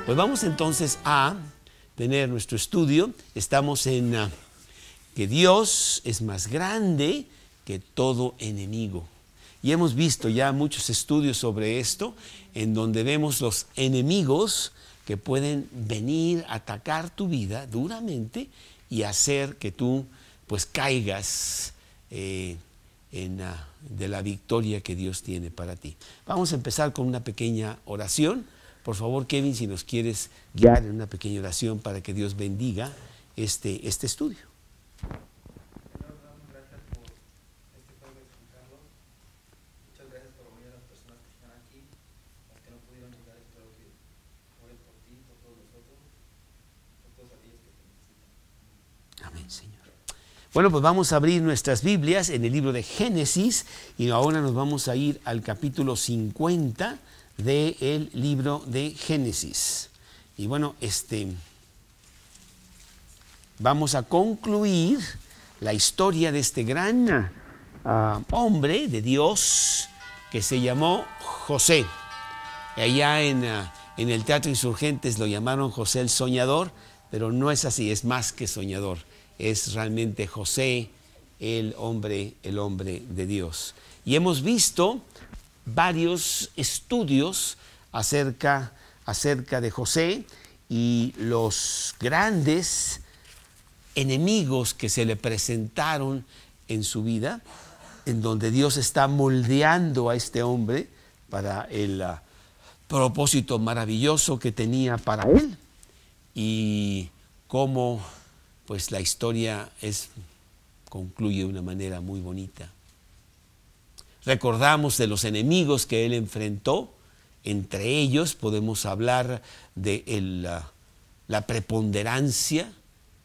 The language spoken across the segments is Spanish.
Pues vamos entonces a tener nuestro estudio. Estamos en que Dios es más grande que todo enemigo. Y hemos visto ya muchos estudios sobre esto, en donde vemos los enemigos que pueden venir a atacar tu vida duramente y hacer que tú pues caigas de la victoria que Dios tiene para ti. Vamos a empezar con una pequeña oración. Por favor, Kevin, si nos quieres guiar en una pequeña oración para que Dios bendiga este estudio. Señor, damos gracias por este jueves, Juan Carlos. Muchas gracias por venir a las personas que están aquí, las que no pudieron llegar. Espero que oren por ti, por todos nosotros, por todos aquellos que te necesitan. Amén, Señor. Bueno, pues vamos a abrir nuestras Biblias en el libro de Génesis y ahora nos vamos a ir al capítulo 50 del libro de Génesis. Y bueno, vamos a concluir la historia de este gran hombre de Dios que se llamó José. Allá en el Teatro Insurgentes lo llamaron José el Soñador, pero no es así, es más que soñador. Es realmente José el hombre de Dios. Y hemos visto varios estudios acerca de José y los grandes enemigos que se le presentaron en su vida, en donde Dios está moldeando a este hombre para el propósito maravilloso que tenía para él, y cómo pues la historia concluye de una manera muy bonita. Recordamos de los enemigos que él enfrentó. Entre ellos podemos hablar de la preponderancia,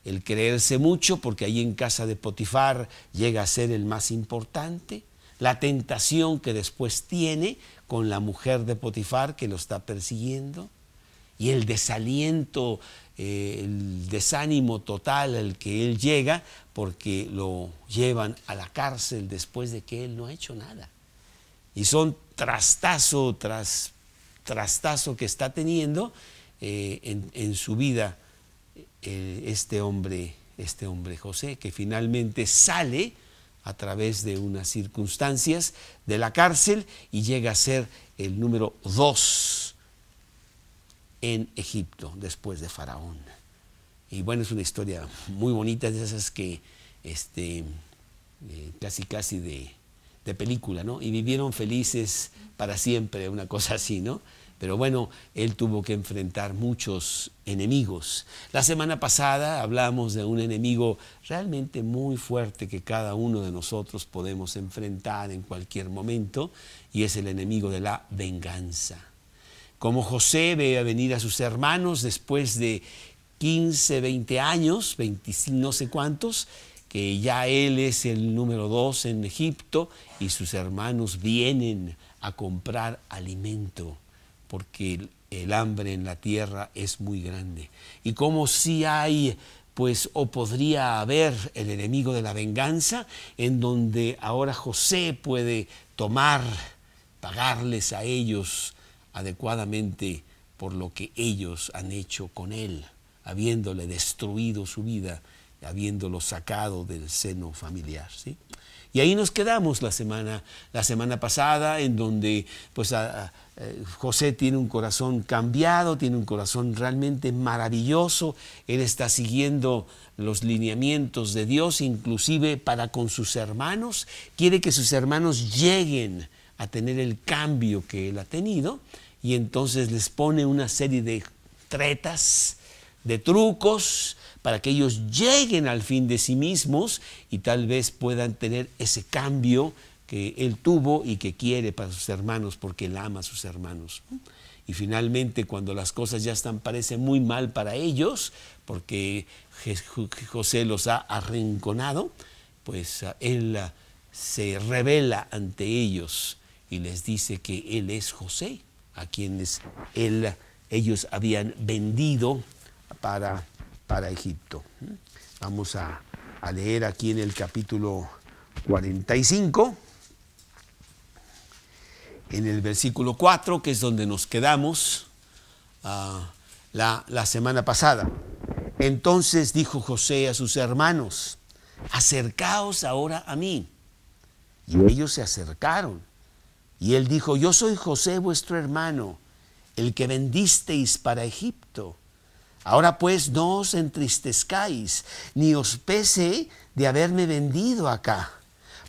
el creerse mucho, porque ahí en casa de Potifar llega a ser el más importante, la tentación que después tiene con la mujer de Potifar que lo está persiguiendo, y el desaliento, el desánimo total al que él llega porque lo llevan a la cárcel después de que él no ha hecho nada. Y son trastazo tras trastazo que está teniendo en su vida este hombre José, que finalmente sale a través de unas circunstancias de la cárcel y llega a ser el número 2 en Egipto después de Faraón. Y bueno, es una historia muy bonita, de esas que casi de película, ¿no? Y vivieron felices para siempre, una cosa así, ¿no? Pero bueno, él tuvo que enfrentar muchos enemigos. La semana pasada hablamos de un enemigo realmente muy fuerte que cada uno de nosotros podemos enfrentar en cualquier momento, y es el enemigo de la venganza. Como José ve a venir a sus hermanos después de 15, 20 años, 25, no sé cuántos, que ya él es el número 2 en Egipto y sus hermanos vienen a comprar alimento porque el hambre en la tierra es muy grande. Y como si hay, pues, o podría haber el enemigo de la venganza, en donde ahora José puede pagarles a ellos adecuadamente por lo que ellos han hecho con él, habiéndole destruido su vida, habiéndolo sacado del seno familiar, ¿sí? Y ahí nos quedamos la semana pasada, en donde pues José tiene un corazón cambiado, tiene un corazón realmente maravilloso. Él está siguiendo los lineamientos de Dios, inclusive para con sus hermanos. Quiere que sus hermanos lleguen a tener el cambio que él ha tenido, y entonces les pone una serie de tretas, de trucos, para que ellos lleguen al fin de sí mismos y tal vez puedan tener ese cambio que él tuvo y que quiere para sus hermanos, porque él ama a sus hermanos. Y finalmente, cuando las cosas ya parecen muy mal para ellos, porque José los ha arrinconado, pues él se revela ante ellos y les dice que él es José, a quienes ellos habían vendido para Egipto. Vamos a leer aquí en el capítulo 45, en el versículo 4, que es donde nos quedamos. la semana pasada. Entonces dijo José a sus hermanos: acercaos ahora a mí. Y ellos se acercaron. Y él dijo: yo soy José vuestro hermano, el que vendisteis para Egipto. Ahora pues no os entristezcáis, ni os pese de haberme vendido acá,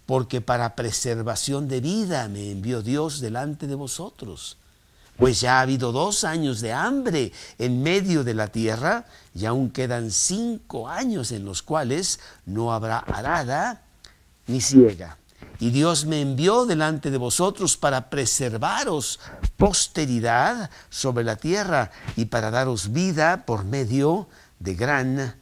porque para preservación de vida me envió Dios delante de vosotros. Pues ya ha habido 2 años de hambre en medio de la tierra, y aún quedan 5 años en los cuales no habrá arada ni siega. Y Dios me envió delante de vosotros para preservaros posteridad sobre la tierra y para daros vida por medio de gran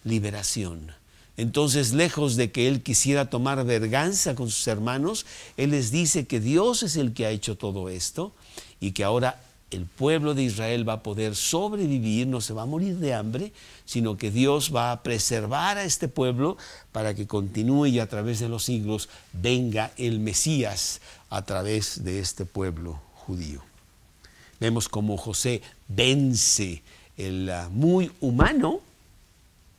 liberación. Entonces, lejos de que él quisiera tomar venganza con sus hermanos, él les dice que Dios es el que ha hecho todo esto y que ahora el pueblo de Israel va a poder sobrevivir, no se va a morir de hambre, sino que Dios va a preservar a este pueblo para que continúe y a través de los siglos venga el Mesías a través de este pueblo judío. Vemos cómo José vence el muy humano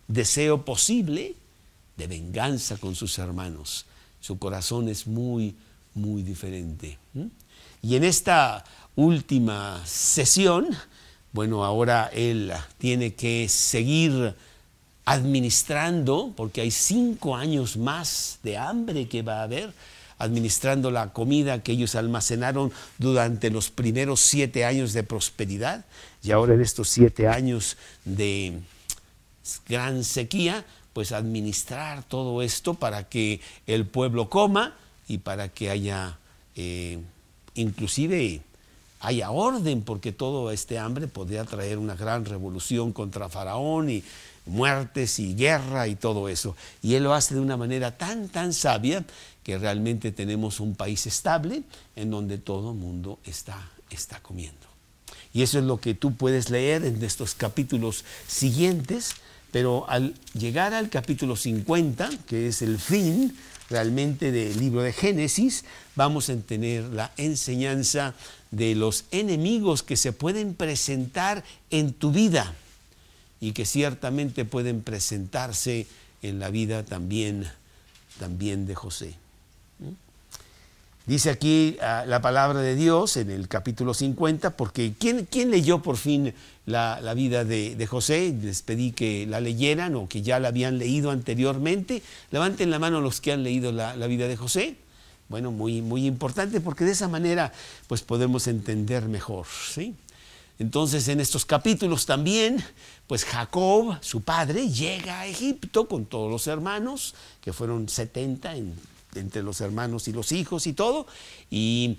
deseo posible de venganza con sus hermanos. Su corazón es muy, muy diferente. Y en esta última sesión, bueno, ahora él tiene que seguir administrando, porque hay 5 años más de hambre que va a haber, administrando la comida que ellos almacenaron durante los primeros 7 años de prosperidad, y ahora en estos 7 años de gran sequía, pues administrar todo esto para que el pueblo coma y para que haya inclusive haya orden, porque todo este hambre podría traer una gran revolución contra Faraón y muertes y guerra y todo eso. Y él lo hace de una manera tan sabia que realmente tenemos un país estable en donde todo el mundo está comiendo. Y eso es lo que tú puedes leer en estos capítulos siguientes, pero al llegar al capítulo 50, que es el fin realmente del libro de Génesis, vamos a tener la enseñanza de los enemigos que se pueden presentar en tu vida y que ciertamente pueden presentarse en la vida también de José. Dice aquí la palabra de Dios en el capítulo 50, porque ¿quién leyó por fin la vida de José? Les pedí que la leyeran o que ya la habían leído anteriormente. Levanten la mano los que han leído la vida de José. Bueno, muy importante, porque de esa manera pues podemos entender mejor, ¿sí? Entonces, en estos capítulos también, pues Jacob, su padre, llega a Egipto con todos los hermanos, que fueron 70 entre los hermanos y los hijos y todo, y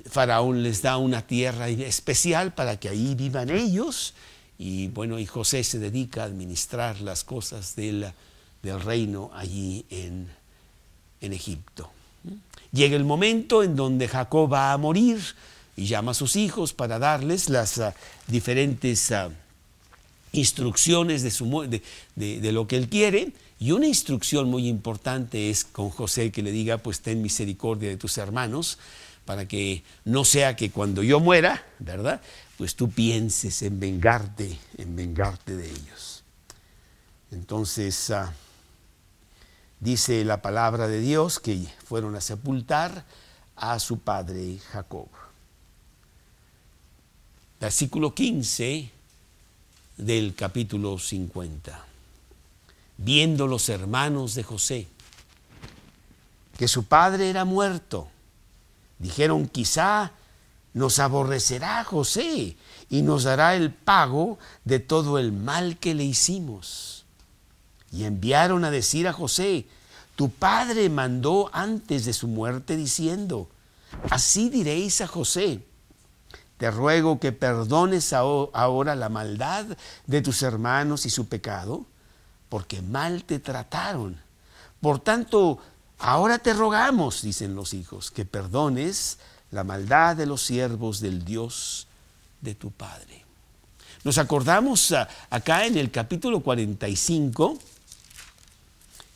Faraón les da una tierra especial para que ahí vivan ellos, y bueno, y José se dedica a administrar las cosas del reino allí en Egipto. Llega el momento en donde Jacob va a morir y llama a sus hijos para darles las diferentes instrucciones de lo que él quiere. Y una instrucción muy importante es con José, que le diga: pues ten misericordia de tus hermanos, para que no sea que cuando yo muera, ¿verdad?, pues tú pienses en vengarte de ellos. Entonces dice la palabra de Dios que fueron a sepultar a su padre Jacob. Versículo 15 del capítulo 50. Viendo los hermanos de José que su padre era muerto, dijeron: quizá nos aborrecerá José y nos dará el pago de todo el mal que le hicimos. Y enviaron a decir a José: tu padre mandó antes de su muerte diciendo: así diréis a José, te ruego que perdones ahora la maldad de tus hermanos y su pecado, porque mal te trataron. Por tanto, ahora te rogamos, dicen los hijos, que perdones la maldad de los siervos del Dios de tu padre. Nos acordamos acá en el capítulo 45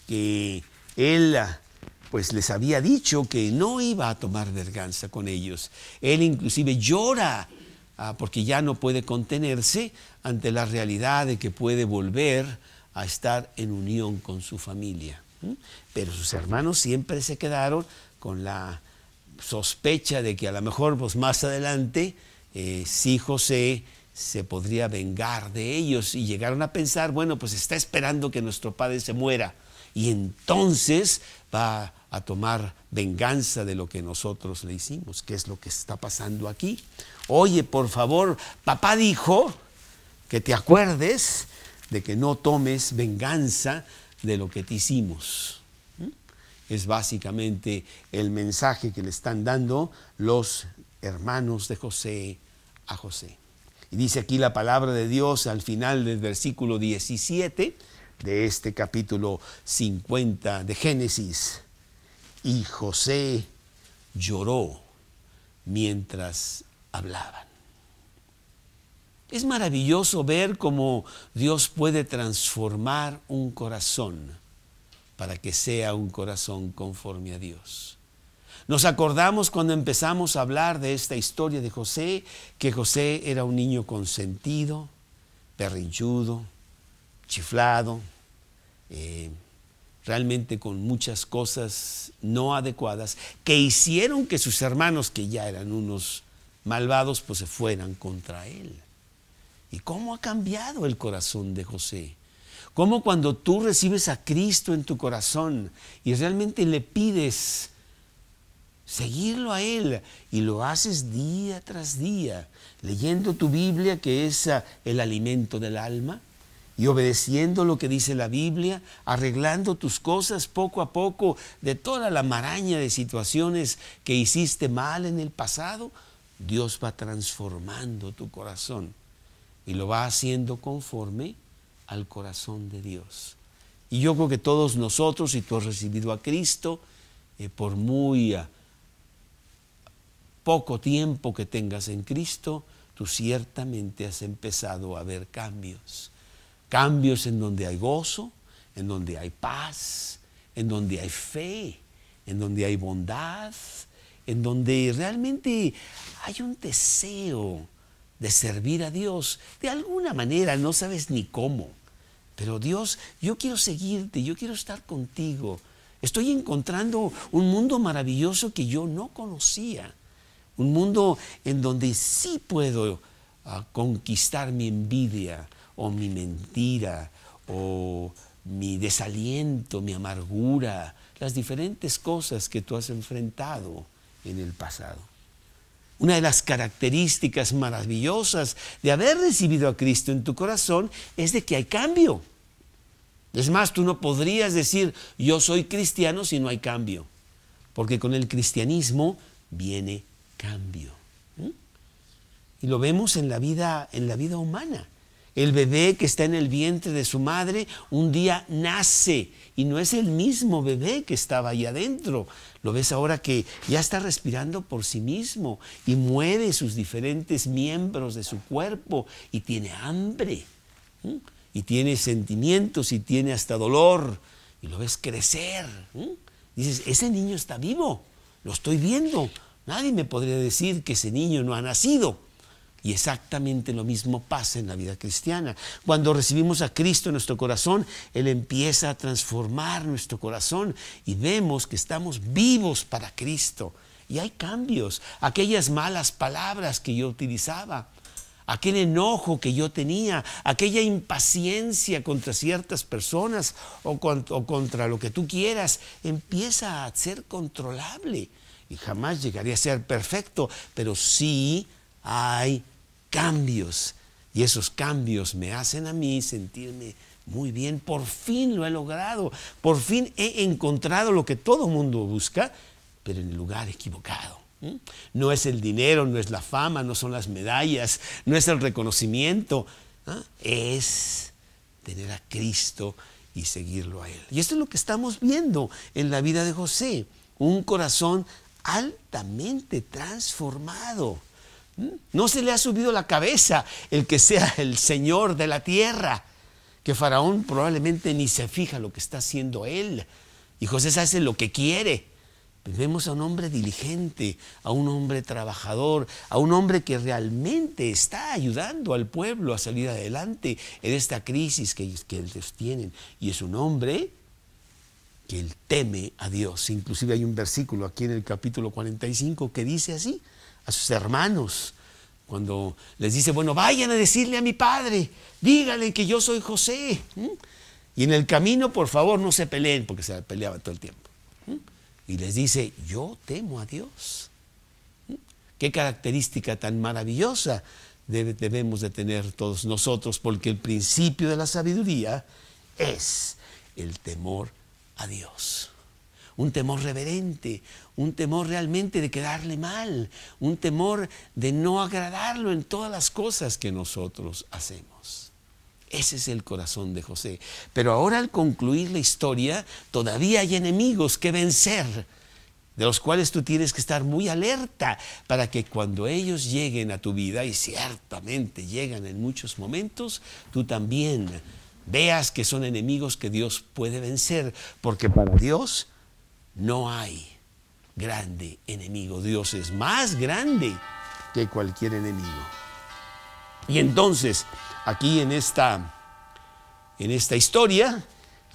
que él pues les había dicho que no iba a tomar venganza con ellos. Él inclusive llora porque ya no puede contenerse ante la realidad de que puede volver a estar en unión con su familia. Pero sus hermanos siempre se quedaron con la sospecha de que a lo mejor pues, más adelante sí José se podría vengar de ellos, y llegaron a pensar, bueno, pues está esperando que nuestro padre se muera y entonces va a tomar venganza de lo que nosotros le hicimos. ¿Qué es lo que está pasando aquí? Oye, por favor, papá dijo que te acuerdes de que no tomes venganza de lo que te hicimos. Es básicamente el mensaje que le están dando los hermanos de José a José. Y dice aquí la palabra de Dios al final del versículo 17 de este capítulo 50 de Génesis. Y José lloró mientras hablaban. Es maravilloso ver cómo Dios puede transformar un corazón para que sea un corazón conforme a Dios. Nos acordamos cuando empezamos a hablar de esta historia de José, que José era un niño consentido, berrinchudo, chiflado, realmente con muchas cosas no adecuadas, que hicieron que sus hermanos, que ya eran unos malvados, pues se fueran contra él. ¿Y cómo ha cambiado el corazón de José? Cómo cuando tú recibes a Cristo en tu corazón y realmente le pides seguirlo a Él, y lo haces día tras día, leyendo tu Biblia, que es el alimento del alma, y obedeciendo lo que dice la Biblia, arreglando tus cosas poco a poco de toda la maraña de situaciones que hiciste mal en el pasado, Dios va transformando tu corazón y lo va haciendo conforme al corazón de Dios. Y yo creo que todos nosotros, si tú has recibido a Cristo, por muy poco tiempo que tengas en Cristo, tú ciertamente has empezado a ver cambios. Cambios en donde hay gozo, en donde hay paz, en donde hay fe, en donde hay bondad, en donde realmente hay un deseo de servir a Dios. De alguna manera, no sabes ni cómo, pero Dios, yo quiero seguirte, yo quiero estar contigo. Estoy encontrando un mundo maravilloso que yo no conocía. Un mundo en donde sí puedo conquistar mi envidia o mi mentira o mi desaliento, mi amargura, las diferentes cosas que tú has enfrentado en el pasado. Una de las características maravillosas de haber recibido a Cristo en tu corazón es de que hay cambio. Es más, tú no podrías decir yo soy cristiano si no hay cambio, porque con el cristianismo viene cambio. Y lo vemos en la vida humana. El bebé que está en el vientre de su madre un día nace y no es el mismo bebé que estaba ahí adentro. Lo ves ahora que ya está respirando por sí mismo y mueve sus diferentes miembros de su cuerpo y tiene hambre, y tiene sentimientos y tiene hasta dolor, y lo ves crecer. Dices, ese niño está vivo, lo estoy viendo. Nadie me podría decir que ese niño no ha nacido. Y exactamente lo mismo pasa en la vida cristiana. Cuando recibimos a Cristo en nuestro corazón, Él empieza a transformar nuestro corazón y vemos que estamos vivos para Cristo. Y hay cambios. Aquellas malas palabras que yo utilizaba, aquel enojo que yo tenía, aquella impaciencia contra ciertas personas o contra lo que tú quieras, empieza a ser controlable. Y jamás llegaría a ser perfecto, pero sí hay cambios, y esos cambios me hacen a mí sentirme muy bien. Por fin lo he logrado, por fin he encontrado lo que todo mundo busca, pero en el lugar equivocado. No es el dinero, no es la fama, no son las medallas, no es el reconocimiento, es tener a Cristo y seguirlo a Él. Y esto es lo que estamos viendo en la vida de José, un corazón altamente transformado. No se le ha subido la cabeza el que sea el Señor de la tierra, que Faraón probablemente ni se fija lo que está haciendo él. Y José hace lo que quiere. Vemos a un hombre diligente, a un hombre trabajador, a un hombre que realmente está ayudando al pueblo a salir adelante en esta crisis que ellos tienen. Y es un hombre que él teme a Dios. Inclusive hay un versículo aquí en el capítulo 45 que dice así a sus hermanos, cuando les dice, bueno, vayan a decirle a mi padre, díganle que yo soy José. Y en el camino, por favor, no se peleen, porque se peleaban todo el tiempo. Y les dice, yo temo a Dios. Qué característica tan maravillosa debemos de tener todos nosotros, porque el principio de la sabiduría es el temor a Dios. Un temor reverente, un temor realmente de quedarle mal, un temor de no agradarlo en todas las cosas que nosotros hacemos. Ese es el corazón de José. Pero ahora, al concluir la historia, todavía hay enemigos que vencer, de los cuales tú tienes que estar muy alerta para que cuando ellos lleguen a tu vida, y ciertamente llegan en muchos momentos, tú también veas que son enemigos que Dios puede vencer, porque para Dios no hay grande enemigo. Dios es más grande que cualquier enemigo. Y entonces, aquí en esta historia,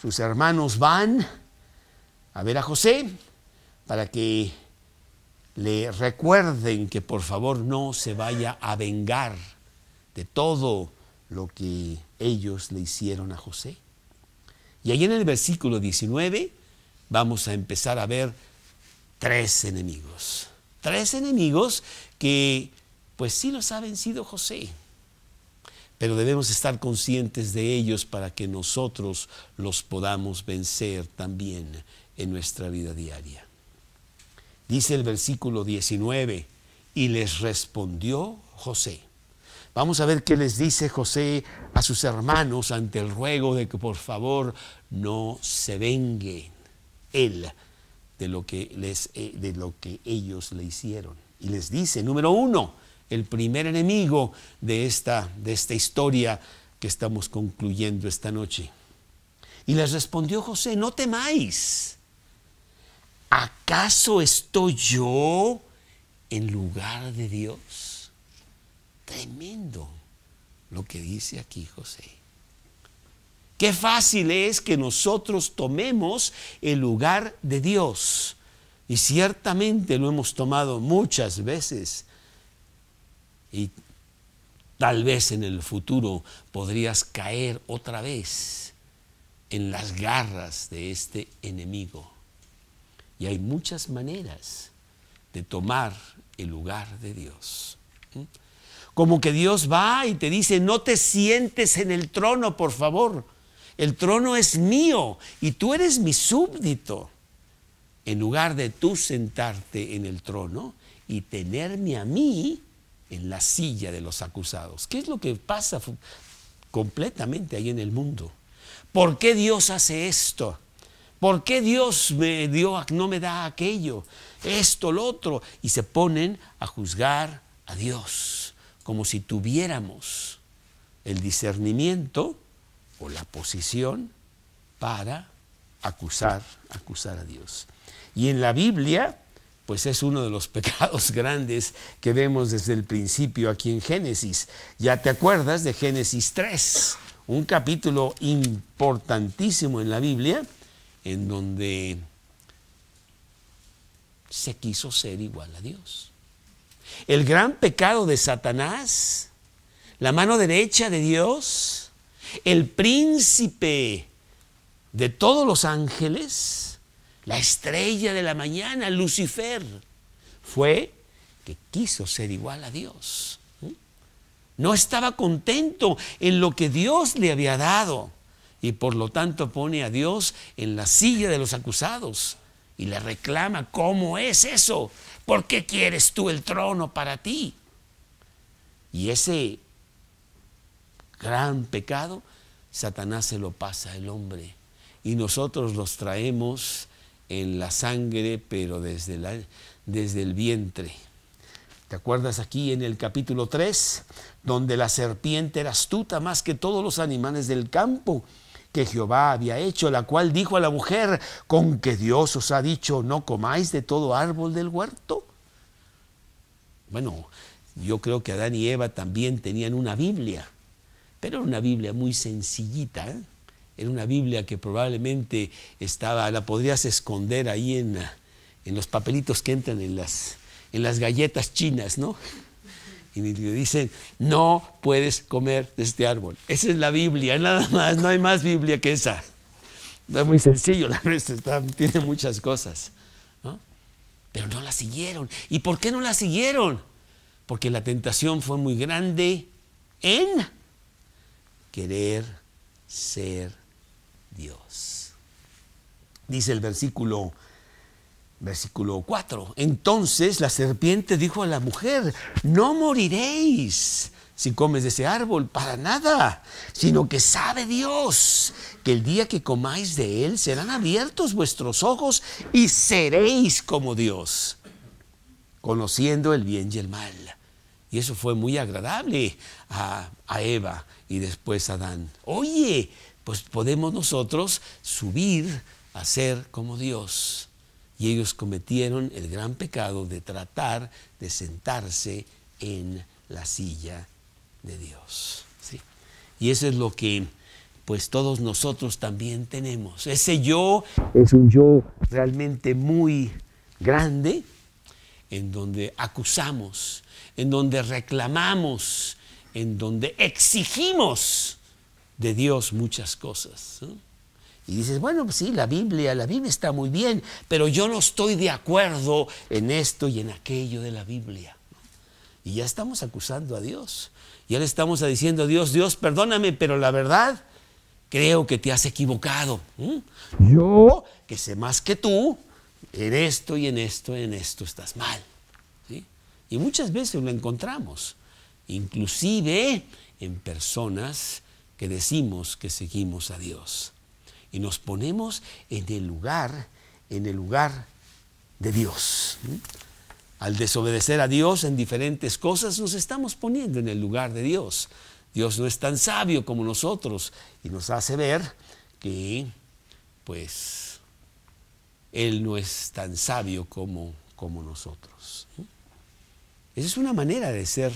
sus hermanos van a ver a José para que le recuerden que por favor no se vaya a vengar de todo lo que ellos le hicieron a José. Y ahí en el versículo 19 vamos a empezar a ver tres enemigos que pues sí los ha vencido José, pero debemos estar conscientes de ellos para que nosotros los podamos vencer también en nuestra vida diaria. Dice el versículo 19, y les respondió José. Vamos a ver qué les dice José a sus hermanos ante el ruego de que por favor no se venguen él de lo que ellos le hicieron. Y les dice, número uno, el primer enemigo de esta historia que estamos concluyendo esta noche. Y les respondió José, no temáis. ¿Acaso estoy yo en lugar de Dios? Tremendo lo que dice aquí José. Qué fácil es que nosotros tomemos el lugar de Dios. Y ciertamente lo hemos tomado muchas veces. Y tal vez en el futuro podrías caer otra vez en las garras de este enemigo. Y hay muchas maneras de tomar el lugar de Dios. Como que Dios va y te dice, no te sientes en el trono, por favor. El trono es mío y tú eres mi súbdito. En lugar de tú sentarte en el trono y tenerme a mí en la silla de los acusados. ¿Qué es lo que pasa completamente ahí en el mundo? ¿Por qué Dios hace esto? ¿Por qué Dios no me da aquello? Esto, lo otro. Y se ponen a juzgar a Dios como si tuviéramos el discernimiento o la posición para acusar a Dios. Y en la Biblia, pues es uno de los pecados grandes que vemos desde el principio aquí en Génesis. Ya te acuerdas de Génesis 3, un capítulo importantísimo en la Biblia, en donde se quiso ser igual a Dios. El gran pecado de Satanás, la mano derecha de Dios, el príncipe de todos los ángeles, la estrella de la mañana, Lucifer, fue que quiso ser igual a Dios. No estaba contento en lo que Dios le había dado y por lo tanto pone a Dios en la silla de los acusados y le reclama, ¿cómo es eso? ¿Por qué quieres tú el trono para ti? Y ese gran pecado, Satanás se lo pasa al hombre y nosotros los traemos en la sangre, pero desde el vientre. ¿Te acuerdas aquí en el capítulo 3, donde la serpiente era astuta más que todos los animales del campo que Jehová había hecho, la cual dijo a la mujer: ¿con que Dios os ha dicho no comáis de todo árbol del huerto? Bueno, yo creo que Adán y Eva también tenían una Biblia, pero era una Biblia muy sencillita, ¿eh? Era una Biblia que probablemente la podrías esconder ahí en los papelitos que entran en las galletas chinas, ¿no? Y le dicen: no puedes comer de este árbol. Esa es la Biblia, nada más, no hay más Biblia que esa. Es muy sencillo, la nuestra tiene muchas cosas, ¿no? Pero no la siguieron. ¿Y por qué no la siguieron? Porque la tentación fue muy grande en querer ser Dios. Dice el versículo 4. Entonces la serpiente dijo a la mujer: no moriréis si comes de ese árbol, para nada, sino que sabe Dios que el día que comáis de él serán abiertos vuestros ojos y seréis como Dios, conociendo el bien y el mal. Y eso fue muy agradable a Eva y después a Adán. Oye, pues podemos nosotros subir a ser como Dios. Y ellos cometieron el gran pecado de tratar de sentarse en la silla de Dios, ¿sí? Y eso es lo que pues todos nosotros también tenemos. Ese yo es un yo realmente muy grande, en donde acusamos, en donde reclamamos, en donde exigimos de Dios muchas cosas, ¿no? Y dices: bueno, pues sí, la Biblia está muy bien, pero yo no estoy de acuerdo en esto y en aquello de la Biblia. Y ya estamos acusando a Dios. Ya le estamos diciendo a Dios: Dios, perdóname, pero la verdad, creo que te has equivocado. Yo, que sé más que tú, en esto y en esto estás mal, ¿sí? Y muchas veces lo encontramos, inclusive en personas que decimos que seguimos a Dios. Y nos ponemos en el lugar de Dios. Al desobedecer a Dios en diferentes cosas, nos estamos poniendo en el lugar de Dios. Dios no es tan sabio como nosotros y nos hace ver que, pues, Él no es tan sabio como nosotros. Esa es una manera de ser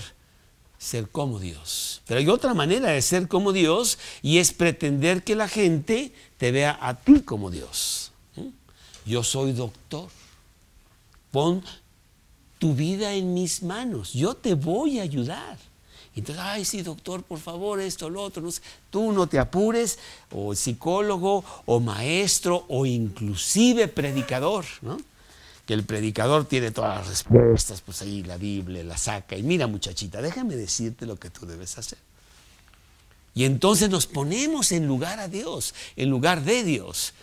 como Dios. Pero hay otra manera de ser como Dios, y es pretender que la gente te vea a ti como Dios. Yo soy doctor. Pon tu vida en mis manos. Yo te voy a ayudar. Entonces: ay, sí, doctor, por favor, esto, lo otro. No sé. Tú no te apures, o psicólogo, o maestro, o inclusive predicador, ¿no? Que el predicador tiene todas las respuestas, pues ahí la Biblia la saca. Y mira, muchachita, déjame decirte lo que tú debes hacer. Y entonces nos ponemos en lugar a Dios, en lugar de Dios,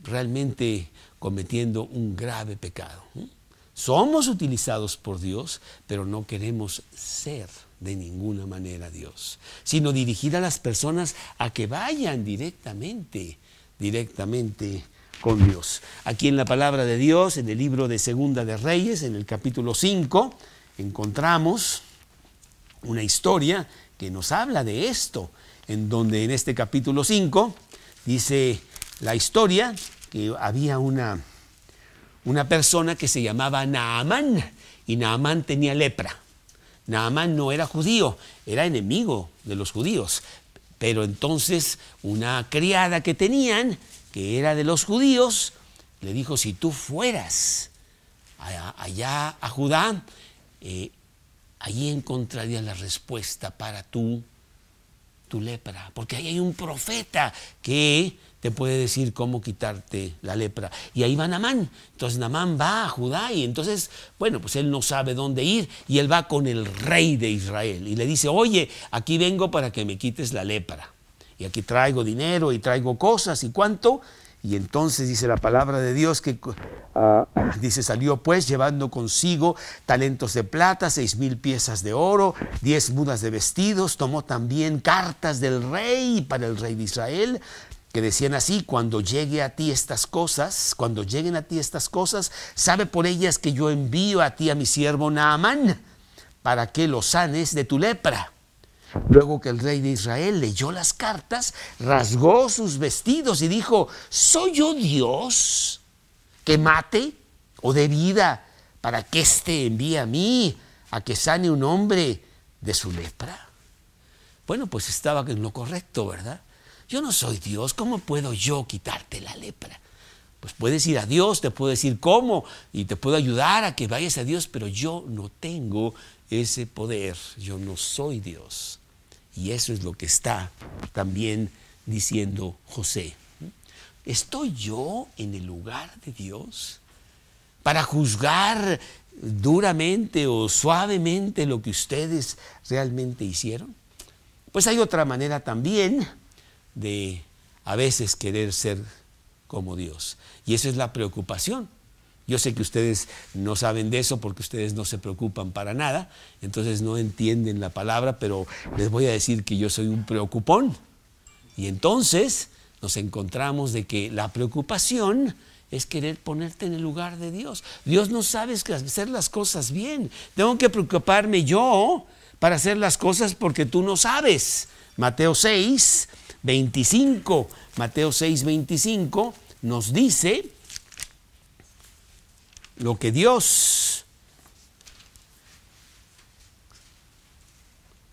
realmente cometiendo un grave pecado. Somos utilizados por Dios, pero no queremos ser de ninguna manera Dios, sino dirigir a las personas a que vayan directamente con Dios. Aquí en la palabra de Dios, en el libro de Segunda de Reyes, en el capítulo 5, encontramos una historia que nos habla de esto, en donde en este capítulo 5 dice la historia que había una persona que se llamaba Naamán, y Naamán tenía lepra. Naamán no era judío, era enemigo de los judíos, pero entonces una criada que tenían, que era de los judíos, le dijo: si tú fueras allá a Judá, allí encontrarías la respuesta para tu lepra, porque ahí hay un profeta que te puede decir cómo quitarte la lepra. Y ahí va Naamán. Entonces Naamán va a Judá, y entonces, bueno, pues él no sabe dónde ir, y él va con el rey de Israel y le dice: oye, aquí vengo para que me quites la lepra, y aquí traigo dinero y traigo cosas y cuánto. Y entonces dice la palabra de Dios que dice: salió pues llevando consigo talentos de plata, 6,000 piezas de oro, 10 mudas de vestidos. Tomó también cartas del rey para el rey de Israel, que decían así: cuando lleguen a ti estas cosas, sabe por ellas que yo envío a ti a mi siervo Naamán, para que lo sanes de tu lepra. Luego que el rey de Israel leyó las cartas, rasgó sus vestidos y dijo: ¿soy yo Dios que mate o dé vida para que éste envíe a mí a que sane un hombre de su lepra? Bueno, pues estaba en lo correcto, ¿verdad? Yo no soy Dios, ¿cómo puedo yo quitarte la lepra? Pues puedes ir a Dios, te puedo decir cómo y te puedo ayudar a que vayas a Dios, pero yo no tengo ese poder, yo no soy Dios. Y eso es lo que está también diciendo José. ¿Estoy yo en el lugar de Dios para juzgar duramente o suavemente lo que ustedes realmente hicieron? Pues hay otra manera también de a veces querer ser como Dios, y eso es la preocupación. Yo sé que ustedes no saben de eso porque ustedes no se preocupan para nada, entonces no entienden la palabra, pero les voy a decir que yo soy un preocupón. Y entonces nos encontramos de que la preocupación es querer ponerte en el lugar de Dios. Dios no sabe hacer las cosas bien. Tengo que preocuparme yo para hacer las cosas porque tú no sabes. Mateo 6, 25. Mateo 6, 25 nos dice lo que Dios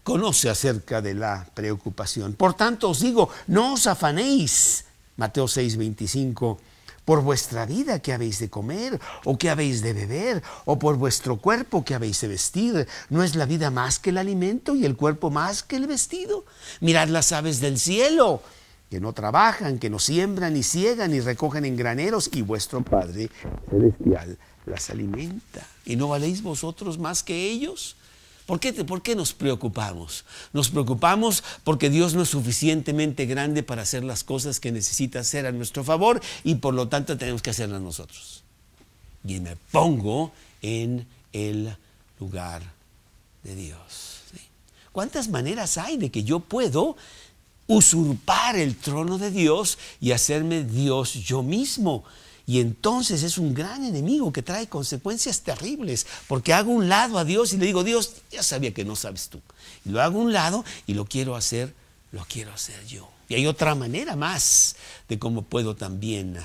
conoce acerca de la preocupación. Por tanto os digo, no os afanéis, Mateo 6, 25, por vuestra vida que habéis de comer, o que habéis de beber, o por vuestro cuerpo que habéis de vestir. ¿No es la vida más que el alimento y el cuerpo más que el vestido? Mirad las aves del cielo, que no trabajan, que no siembran, ni ciegan, ni recogen en graneros, y vuestro Padre Celestial las alimenta. ¿Y no valéis vosotros más que ellos? ¿Por qué nos preocupamos? Nos preocupamos porque Dios no es suficientemente grande para hacer las cosas que necesita hacer a nuestro favor y por lo tanto tenemos que hacerlas nosotros. Y me pongo en el lugar de Dios. ¿Sí? ¿Cuántas maneras hay de que yo puedo usurpar el trono de Dios y hacerme Dios yo mismo? Y entonces es un gran enemigo que trae consecuencias terribles, porque hago un lado a Dios y le digo: Dios, ya sabía que no sabes tú. Y lo hago a un lado y lo quiero hacer yo. Y hay otra manera más de cómo puedo también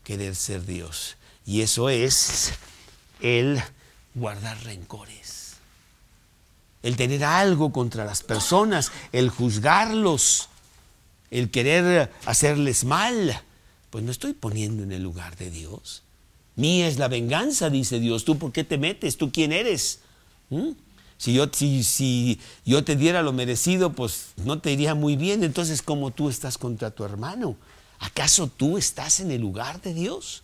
querer ser Dios. Y eso es el guardar rencores, el tener algo contra las personas, el juzgarlos, el querer hacerles mal. Pues no estoy poniendo en el lugar de Dios. Mía es la venganza, dice Dios. ¿Tú por qué te metes? ¿Tú quién eres? Si yo te diera lo merecido, pues no te iría muy bien. Entonces, ¿cómo tú estás contra tu hermano? ¿Acaso tú estás en el lugar de Dios?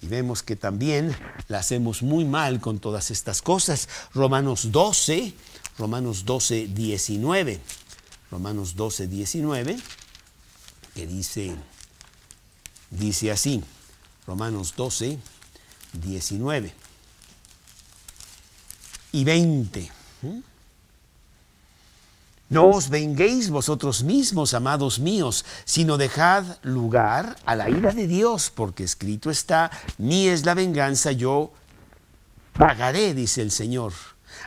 Y vemos que también la hacemos muy mal con todas estas cosas. Romanos 12, 19. Romanos 12, 19, que dice así, Romanos 12, 19 y 20. No os venguéis vosotros mismos, amados míos, sino dejad lugar a la ira de Dios, porque escrito está: mía es la venganza, yo pagaré, dice el Señor.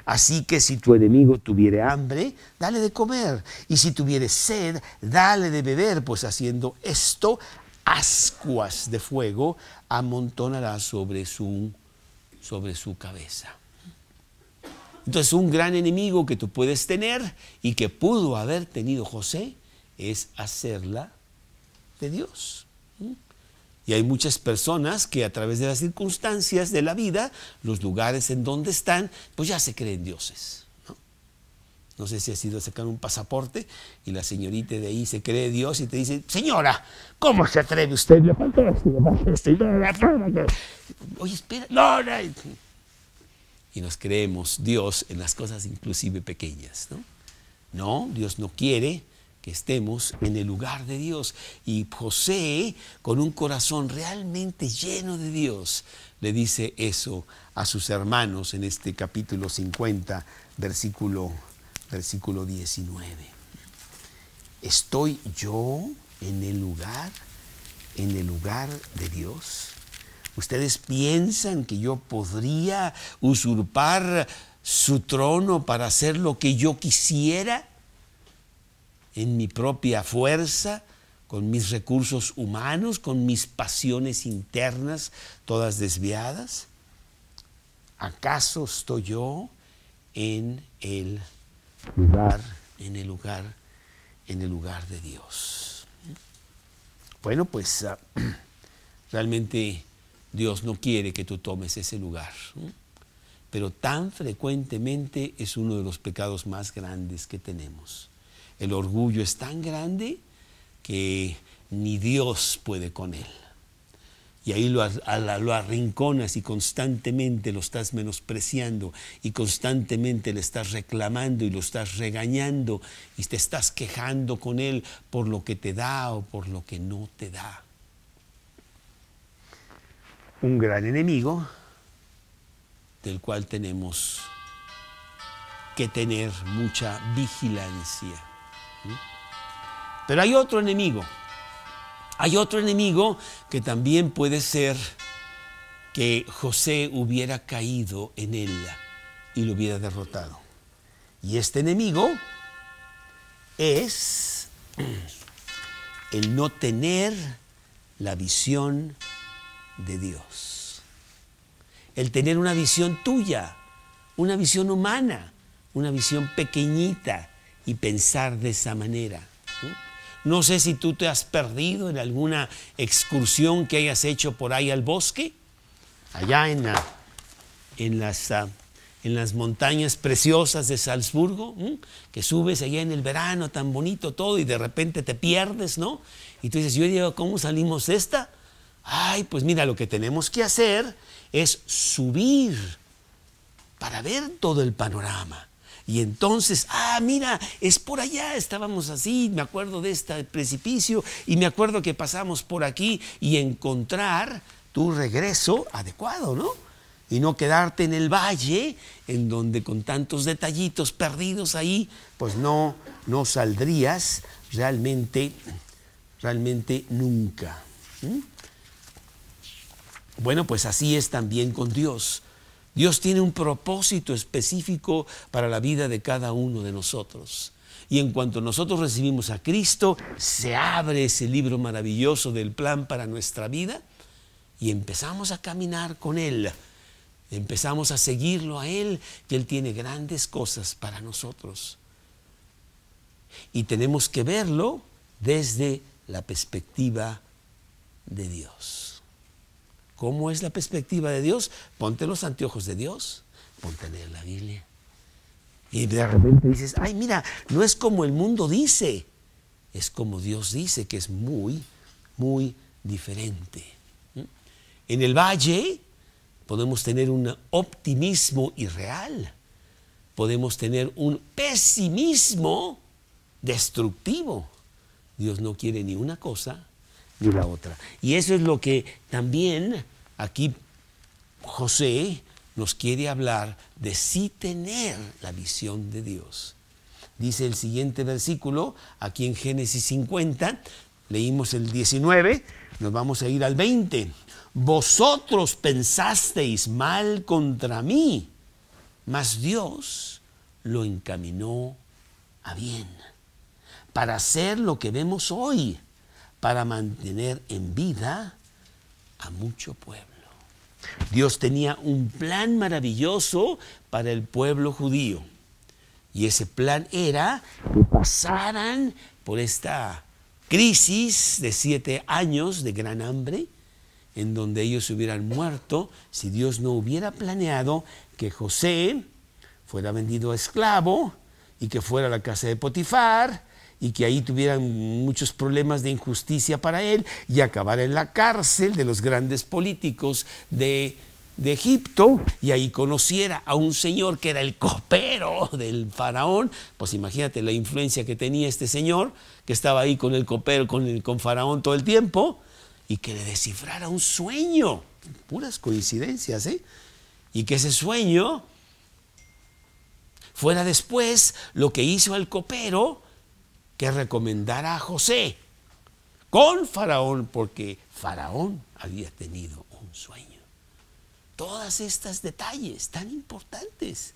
Así que si tu enemigo tuviere hambre, dale de comer, y si tuviere sed, dale de beber, pues haciendo esto, ascuas de fuego amontonará sobre su cabeza. Entonces, un gran enemigo que tú puedes tener y que pudo haber tenido José es hacerla de Dios. Y hay muchas personas que a través de las circunstancias de la vida, los lugares en donde están, pues ya se creen dioses. No sé si has ido a sacar un pasaporte y la señorita de ahí se cree Dios y te dice: señora, ¿cómo se atreve usted? Le falta esto, le falta esto. Oye, espera, no. Y nos creemos Dios en las cosas inclusive pequeñas, ¿no? No, Dios no quiere que estemos en el lugar de Dios. Y José, con un corazón realmente lleno de Dios, le dice eso a sus hermanos en este capítulo 50, versículo 19. ¿Estoy yo en el lugar de Dios? ¿Ustedes piensan que yo podría usurpar su trono para hacer lo que yo quisiera? en mi propia fuerza, con mis recursos humanos, con mis pasiones internas, todas desviadas? ¿Acaso estoy yo en el lugar de Dios? Bueno, pues realmente Dios no quiere que tú tomes ese lugar, pero tan frecuentemente es uno de los pecados más grandes que tenemos. El orgullo es tan grande que ni Dios puede con él. Y ahí lo arrinconas y constantemente lo estás menospreciando y constantemente le estás reclamando y lo estás regañando y te estás quejando con él por lo que te da o por lo que no te da. Un gran enemigo del cual tenemos que tener mucha vigilancia. Pero hay otro enemigo. Hay otro enemigo que también puede ser que José hubiera caído en él y lo hubiera derrotado. Y este enemigo es el no tener la visión de Dios. El tener una visión tuya, una visión humana, una visión pequeñita y pensar de esa manera. No sé si tú te has perdido en alguna excursión que hayas hecho por ahí al bosque, allá en las montañas preciosas de Salzburgo, que subes allá en el verano tan bonito todo y de repente te pierdes, ¿no? Y tú dices, yo digo, ¿cómo salimos de esta? Ay, pues mira, lo que tenemos que hacer es subir para ver todo el panorama. Y entonces, mira, es por allá, estábamos así, me acuerdo de este precipicio y me acuerdo que pasamos por aquí y encontrar tu regreso adecuado, ¿no? Y no quedarte en el valle, en donde con tantos detallitos perdidos ahí, pues no saldrías realmente nunca. Bueno, pues así es también con Dios. Dios tiene un propósito específico para la vida de cada uno de nosotros. Y en cuanto nosotros recibimos a Cristo, se abre ese libro maravilloso del plan para nuestra vida y empezamos a caminar con Él. Empezamos a seguirlo a Él, que Él tiene grandes cosas para nosotros. Y tenemos que verlo desde la perspectiva de Dios. ¿Cómo es la perspectiva de Dios? Ponte los anteojos de Dios, ponte a leer la Biblia. Y de repente dices, ay, mira, no es como el mundo dice, es como Dios dice, que es muy, muy diferente. En el valle podemos tener un optimismo irreal, podemos tener un pesimismo destructivo. Dios no quiere ni una cosa ni la otra. Y eso es lo que también aquí José nos quiere hablar de sí tener la visión de Dios. Dice el siguiente versículo, aquí en Génesis 50, leímos el 19, nos vamos a ir al 20. Vosotros pensasteis mal contra mí, mas Dios lo encaminó a bien, para hacer lo que vemos hoy, para mantener en vida a mucho pueblo. Dios tenía un plan maravilloso para el pueblo judío. Y ese plan era que pasaran por esta crisis de 7 años de gran hambre, en donde ellos se hubieran muerto si Dios no hubiera planeado que José fuera vendido a esclavo y que fuera a la casa de Potifar, y que ahí tuvieran muchos problemas de injusticia para él y acabara en la cárcel de los grandes políticos de Egipto, y ahí conociera a un señor que era el copero del faraón. Pues imagínate la influencia que tenía este señor, que estaba ahí con el copero, con faraón todo el tiempo, y que le descifrara un sueño. Puras coincidencias, ¿eh? Y que ese sueño fuera después lo que hizo al copero, que recomendara a José con Faraón, porque Faraón había tenido un sueño. Todas estas detalles tan importantes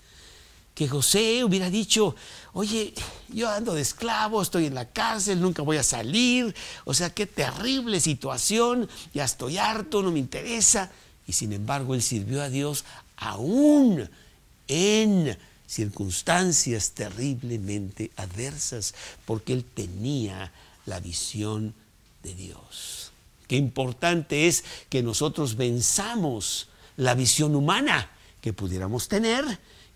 que José hubiera dicho, oye, yo ando de esclavo, estoy en la cárcel, nunca voy a salir, o sea, qué terrible situación, ya estoy harto, no me interesa. Y sin embargo, él sirvió a Dios aún en circunstancias terriblemente adversas, porque él tenía la visión de Dios. Qué importante es que nosotros venzamos la visión humana que pudiéramos tener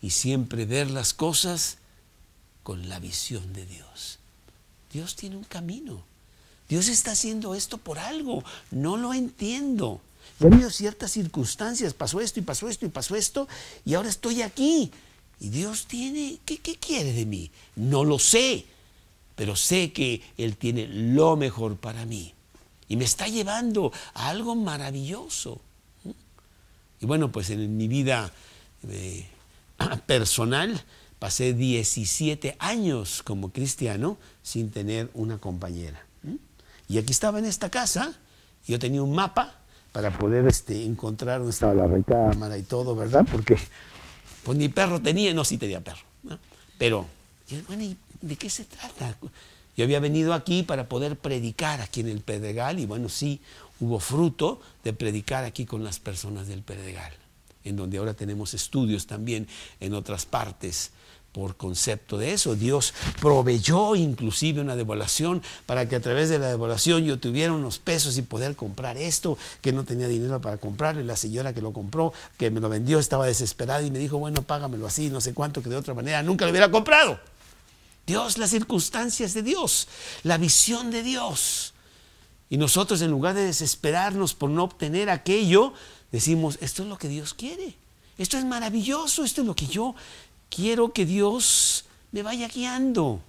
y siempre ver las cosas con la visión de Dios. Dios tiene un camino. Dios está haciendo esto por algo. No lo entiendo. He habido ciertas circunstancias, pasó esto y pasó esto y pasó esto, y ahora estoy aquí. Y Dios tiene, ¿qué quiere de mí? No lo sé, pero sé que Él tiene lo mejor para mí. Y me está llevando a algo maravilloso. Y bueno, pues en mi vida personal pasé 17 años como cristiano sin tener una compañera. Y aquí estaba en esta casa, yo tenía un mapa para poder encontrar dónde estaba la recámara y todo, ¿verdad? Porque pues ni perro tenía, no, sí tenía perro, ¿no? Pero, bueno, ¿y de qué se trata? Yo había venido aquí para poder predicar aquí en el Pedregal y bueno, sí, hubo fruto de predicar aquí con las personas del Pedregal, en donde ahora tenemos estudios también en otras partes por concepto de eso. Dios proveyó inclusive una devaluación para que a través de la devaluación yo tuviera unos pesos y poder comprar esto, que no tenía dinero para comprarlo, y la señora que lo compró, que me lo vendió, estaba desesperada y me dijo, bueno, págamelo así, no sé cuánto, que de otra manera nunca lo hubiera comprado. Dios, las circunstancias de Dios, la visión de Dios. Y nosotros, en lugar de desesperarnos por no obtener aquello, decimos, esto es lo que Dios quiere, esto es maravilloso, esto es lo que yo quiero que Dios me vaya guiando.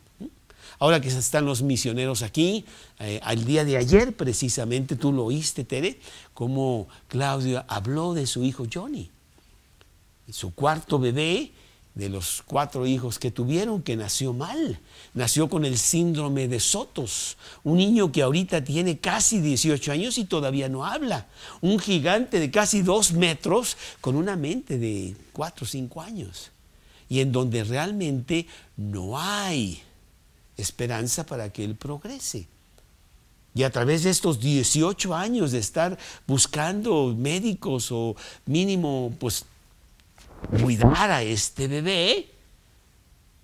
Ahora que están los misioneros aquí, al día de ayer precisamente, tú lo oíste, Tere, cómo Claudia habló de su hijo Johnny, su cuarto bebé de los 4 hijos que tuvieron, que nació mal, nació con el síndrome de Sotos, un niño que ahorita tiene casi 18 años y todavía no habla, un gigante de casi 2 metros con una mente de 4 o 5 años, y en donde realmente no hay esperanza para que él progrese. Y a través de estos 18 años de estar buscando médicos o mínimo pues cuidar a este bebé,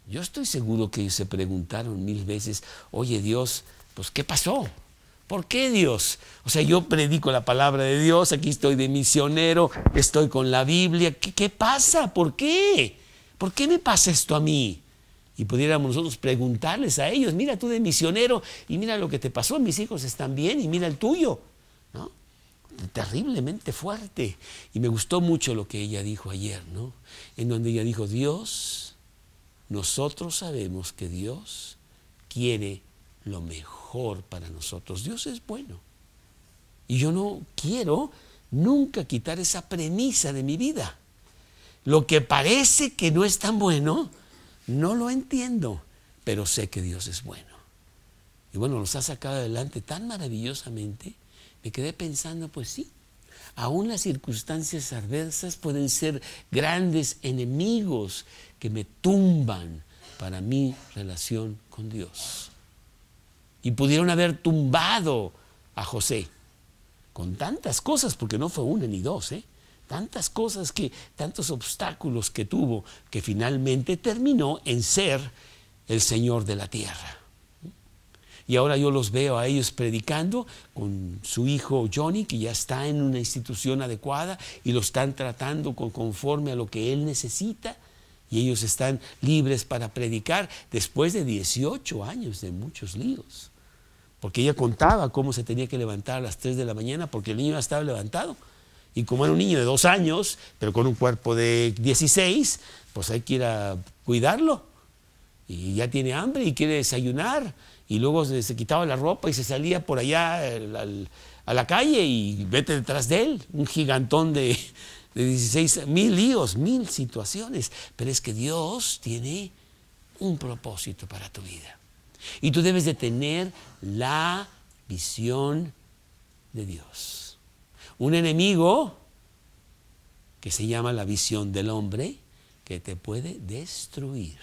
yo estoy seguro que ellos se preguntaron 1000 veces, oye Dios, pues ¿qué pasó? ¿Por qué Dios? O sea, yo predico la palabra de Dios, aquí estoy de misionero, estoy con la Biblia, ¿qué pasa? ¿Por qué? ¿Por qué me pasa esto a mí? Y pudiéramos nosotros preguntarles a ellos, mira tú de misionero y mira lo que te pasó, mis hijos están bien y mira el tuyo, ¿no? Terriblemente fuerte. Y me gustó mucho lo que ella dijo ayer, ¿no? En donde ella dijo, Dios, nosotros sabemos que Dios quiere lo mejor para nosotros. Dios es bueno. Y yo no quiero nunca quitar esa premisa de mi vida. Lo que parece que no es tan bueno, no lo entiendo, pero sé que Dios es bueno. Y bueno, nos ha sacado adelante tan maravillosamente. Me quedé pensando, pues sí, aún las circunstancias adversas pueden ser grandes enemigos que me tumban para mi relación con Dios. Y pudieron haber tumbado a José con tantas cosas, porque no fue una ni dos, tantas cosas, tantos obstáculos que tuvo, que finalmente terminó en ser el Señor de la tierra. Y ahora yo los veo a ellos predicando con su hijo Johnny, que ya está en una institución adecuada y lo están tratando conforme a lo que él necesita. Y ellos están libres para predicar después de 18 años de muchos líos. Porque ella contaba cómo se tenía que levantar a las 3 de la mañana porque el niño ya estaba levantado. Y como era un niño de 2 años, pero con un cuerpo de 16, pues hay que ir a cuidarlo. Y ya tiene hambre y quiere desayunar. Y luego se quitaba la ropa y se salía por allá a la calle y vete detrás de él. Un gigantón de 16, 1000 líos, 1000 situaciones. Pero es que Dios tiene un propósito para tu vida. Y tú debes de tener la visión de Dios. Un enemigo que se llama la visión del hombre, que te puede destruir.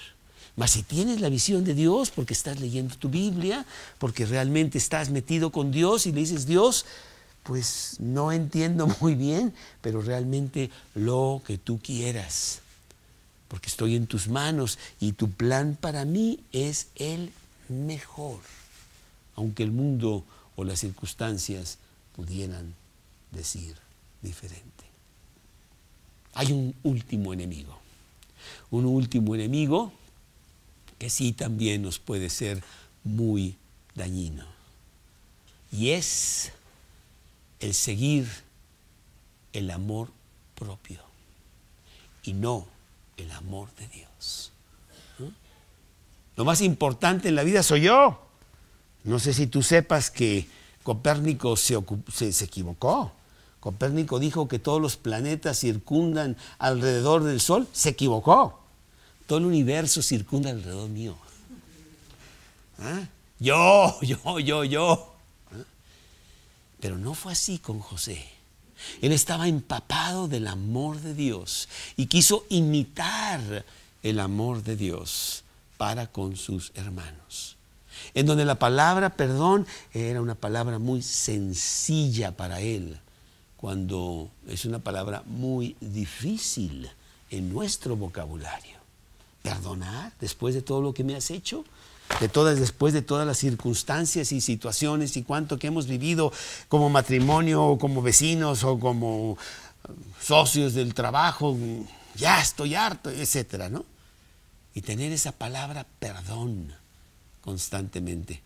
Mas si tienes la visión de Dios, porque estás leyendo tu Biblia, porque realmente estás metido con Dios y le dices, Dios, pues no entiendo muy bien, pero realmente lo que tú quieras, porque estoy en tus manos y tu plan para mí es el mejor, aunque el mundo o las circunstancias pudieran decir diferente. Hay un último enemigo que sí también nos puede ser muy dañino, y es el seguir el amor propio y no el amor de Dios. ¿No? Lo más importante en la vida soy yo. No sé si tú sepas que Copérnico se equivocó. Copérnico dijo que todos los planetas circundan alrededor del Sol. Se equivocó. Todo el universo circunda alrededor mío. ¿Ah? Yo. ¿Ah? Pero no fue así con José. Él estaba empapado del amor de Dios y quiso imitar el amor de Dios para con sus hermanos. En donde la palabra perdón era una palabra muy sencilla para él, cuando es una palabra muy difícil en nuestro vocabulario. Perdonar después de todo lo que me has hecho, después de todas las circunstancias y situaciones y cuánto que hemos vivido como matrimonio o como vecinos o como socios del trabajo, ya estoy harto, etcétera, ¿no? Y tener esa palabra perdón constantemente.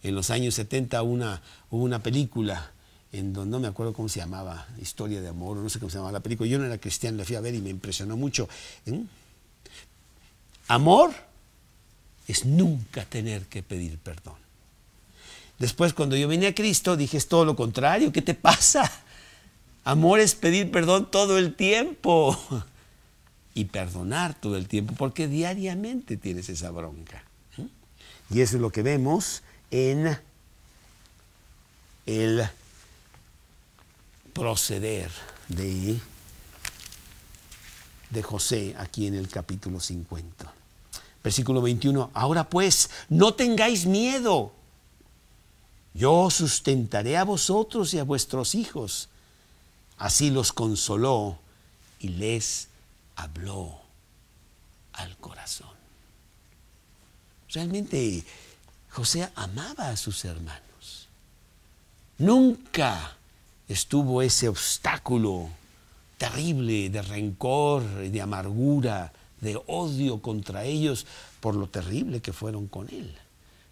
En los años 70 hubo una película en donde no me acuerdo cómo se llamaba, Historia de Amor, no sé cómo se llamaba la película. Yo no era cristiano, la fui a ver y me impresionó mucho. Amor es nunca tener que pedir perdón. Después, cuando yo vine a Cristo, dije, es todo lo contrario. ¿Qué te pasa? Amor es pedir perdón todo el tiempo y perdonar todo el tiempo, porque diariamente tienes esa bronca. Y eso es lo que vemos en el proceder de José aquí en el capítulo 50. Versículo 21, ahora pues, no tengáis miedo. Yo sustentaré a vosotros y a vuestros hijos. Así los consoló y les habló al corazón. Realmente José amaba a sus hermanos. Nunca estuvo ese obstáculo terrible de rencor, de amargura, de odio contra ellos por lo terrible que fueron con él.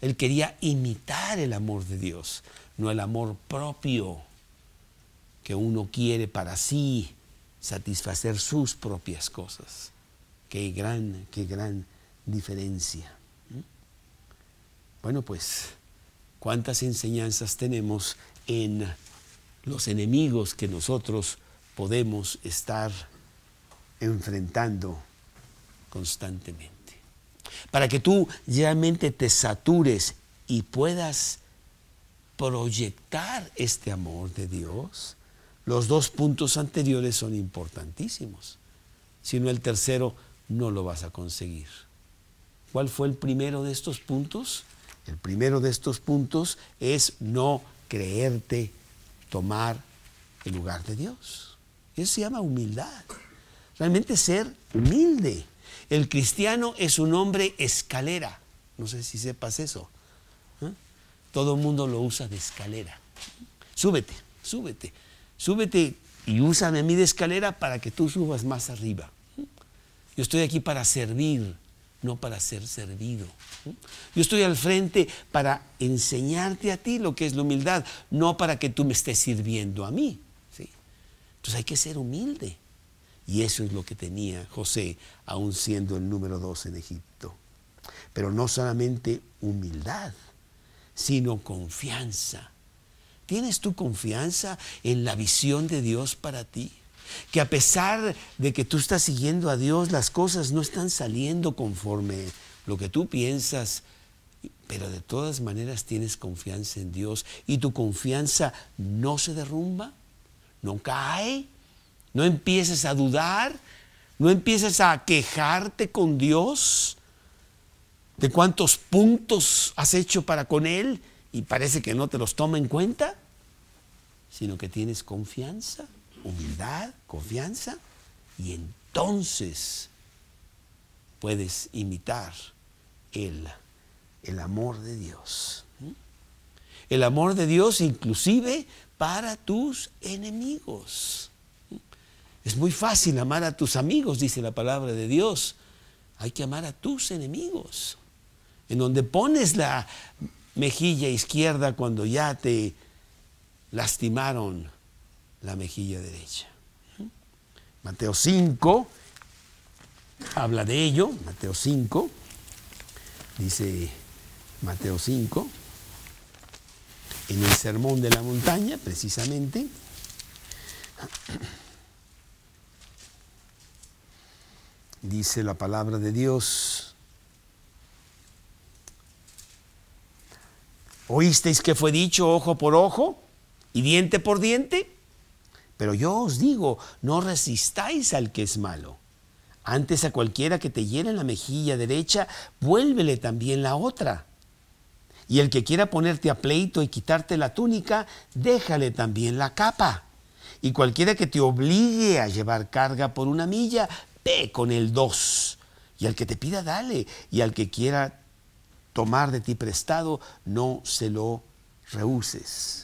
Él quería imitar el amor de Dios, no el amor propio que uno quiere para sí, satisfacer sus propias cosas. Qué gran diferencia. Bueno, pues, ¿cuántas enseñanzas tenemos en los enemigos que nosotros podemos estar enfrentando constantemente? Para que tú realmente te satures y puedas proyectar este amor de Dios, los dos puntos anteriores son importantísimos. Si no, el tercero no lo vas a conseguir. ¿Cuál fue el primero de estos puntos? El primero de estos puntos es no creerte tomar el lugar de Dios. Eso se llama humildad. Realmente ser humilde. El cristiano es un hombre escalera. No sé si sepas eso. Todo el mundo lo usa de escalera. Súbete y úsame a mí de escalera para que tú subas más arriba. Yo estoy aquí para servir, no para ser servido. Yo estoy al frente para enseñarte a ti lo que es la humildad, no para que tú me estés sirviendo a mí. ¿Sí? Entonces hay que ser humilde. Y eso es lo que tenía José, aún siendo el número 2 en Egipto. Pero no solamente humildad, sino confianza. ¿Tienes tú confianza en la visión de Dios para ti? Que a pesar de que tú estás siguiendo a Dios, las cosas no están saliendo conforme lo que tú piensas, pero de todas maneras tienes confianza en Dios y tu confianza no se derrumba, no cae, no empieces a dudar, No empieces a quejarte con Dios de cuántos puntos has hecho para con Él y parece que no te los toma en cuenta, sino que tienes confianza, humildad, confianza, y entonces puedes imitar el amor de Dios. El amor de Dios inclusive para tus enemigos. Es muy fácil amar a tus amigos, dice la palabra de Dios. Hay que amar a tus enemigos. En donde pones la mejilla izquierda cuando ya te lastimaron la mejilla derecha. Mateo 5 habla de ello. Mateo 5, dice Mateo 5, en el Sermón de la Montaña, precisamente. Dice la palabra de Dios: ¿oísteis que fue dicho ojo por ojo y diente por diente? Pero yo os digo, no resistáis al que es malo. Antes a cualquiera que te hiere en la mejilla derecha, vuélvele también la otra. Y el que quiera ponerte a pleito y quitarte la túnica, déjale también la capa. Y cualquiera que te obligue a llevar carga por 1 milla, ve con él 2. Y al que te pida, dale. Y al que quiera tomar de ti prestado, no se lo rehuses.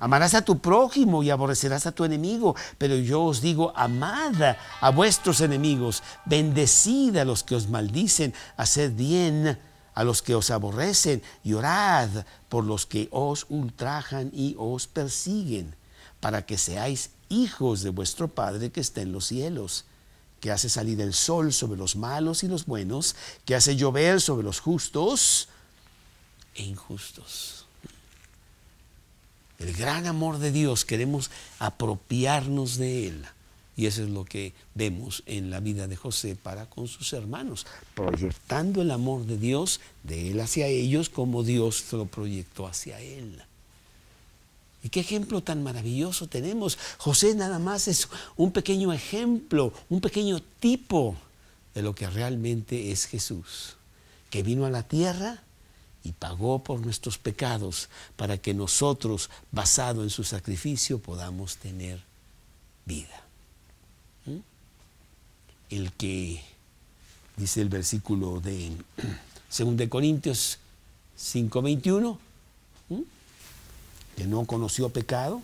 Amarás a tu prójimo y aborrecerás a tu enemigo. Pero yo os digo, amad a vuestros enemigos, bendecid a los que os maldicen, haced bien a los que os aborrecen y orad por los que os ultrajan y os persiguen, para que seáis hijos de vuestro Padre que está en los cielos, que hace salir el sol sobre los malos y los buenos, que hace llover sobre los justos e injustos. El gran amor de Dios, queremos apropiarnos de Él. Y eso es lo que vemos en la vida de José para con sus hermanos, proyectando el amor de Dios de Él hacia ellos como Dios lo proyectó hacia Él. Y qué ejemplo tan maravilloso tenemos. José nada más es un pequeño ejemplo, un pequeño tipo de lo que realmente es Jesús, que vino a la tierra y pagó por nuestros pecados para que nosotros, basado en su sacrificio, podamos tener vida. El que, dice el versículo de 2 Corintios 5:21, que no conoció pecado,